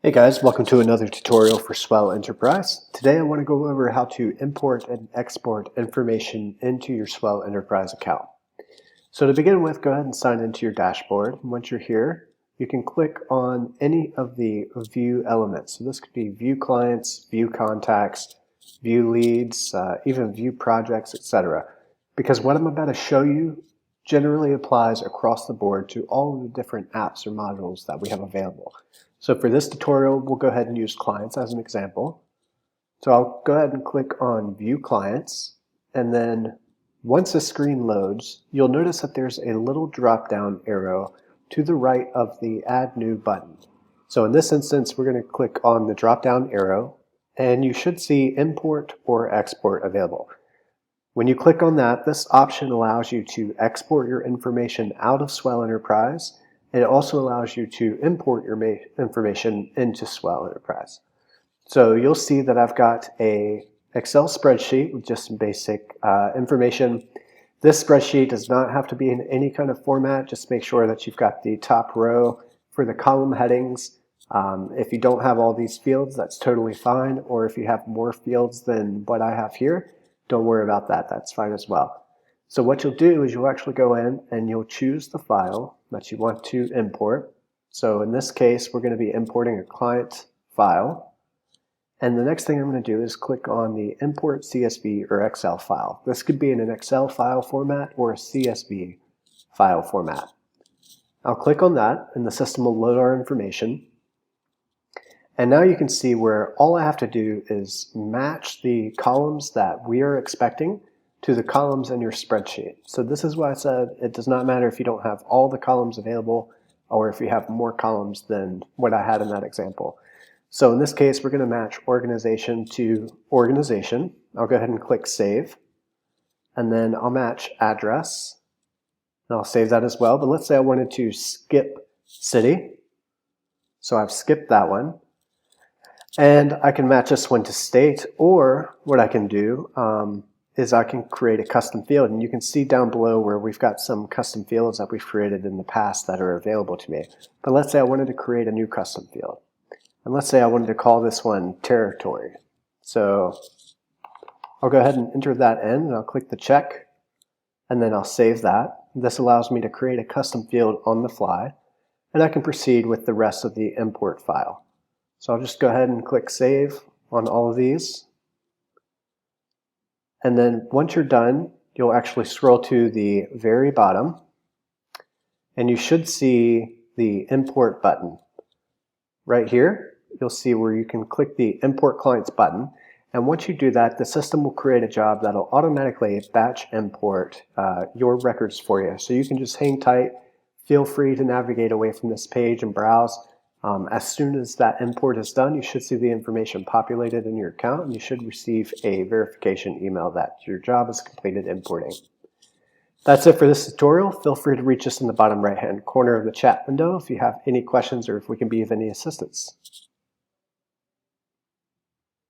Hey guys, welcome to another tutorial for SWELLEnterprise. Today I want to go over how to import and export information into your SWELLEnterprise account. So to begin with, go ahead and sign into your dashboard. And once you're here, you can click on any of the view elements. So this could be view clients, view contacts, view leads, even view projects, etc. Because what I'm about to show you generally applies across the board to all of the different apps or modules that we have available. So for this tutorial, we'll go ahead and use clients as an example. So I'll go ahead and click on View Clients, and then once the screen loads, you'll notice that there's a little drop-down arrow to the right of the Add New button. So in this instance, we're going to click on the drop-down arrow, and you should see Import or Export available. When you click on that, this option allows you to export your information out of SWELLEnterprise, and it also allows you to import your information into SWELLEnterprise. So you'll see that I've got a Excel spreadsheet with just some basic information. This spreadsheet does not have to be in any kind of format. Just make sure that you've got the top row for the column headings. If you don't have all these fields, that's totally fine. Or if you have more fields than what I have here, don't worry about that. That's fine as well. So what you'll do is you'll actually go in and you'll choose the file that you want to import. So in this case, we're going to be importing a client file. And the next thing I'm going to do is click on the Import CSV or Excel file. This could be in an Excel file format or a CSV file format. I'll click on that and the system will load our information. And now you can see where all I have to do is match the columns that we are expecting to the columns in your spreadsheet. So this is why I said it does not matter if you don't have all the columns available or if you have more columns than what I had in that example. So in this case, we're going to match organization to organization. I'll go ahead and click Save. And then I'll match address. And I'll save that as well. But let's say I wanted to skip city. So I've skipped that one. And I can match this one to state, or what I can do is I can create a custom field. And you can see down below where we've got some custom fields that we've created in the past that are available to me. But let's say I wanted to create a new custom field. And let's say I wanted to call this one territory. So I'll go ahead and enter that in, and I'll click the check, and then I'll save that. This allows me to create a custom field on the fly, and I can proceed with the rest of the import file. So I'll just go ahead and click Save on all of these. And then once you're done, you'll actually scroll to the very bottom, and you should see the Import button. Right here, you'll see where you can click the Import Clients button. And once you do that, the system will create a job that'll automatically batch import your records for you. So you can just hang tight. Feel free to navigate away from this page and browse. As soon as that import is done, you should see the information populated in your account, and you should receive a verification email that your job is completed importing. That's it for this tutorial. Feel free to reach us in the bottom right-hand corner of the chat window if you have any questions or if we can be of any assistance.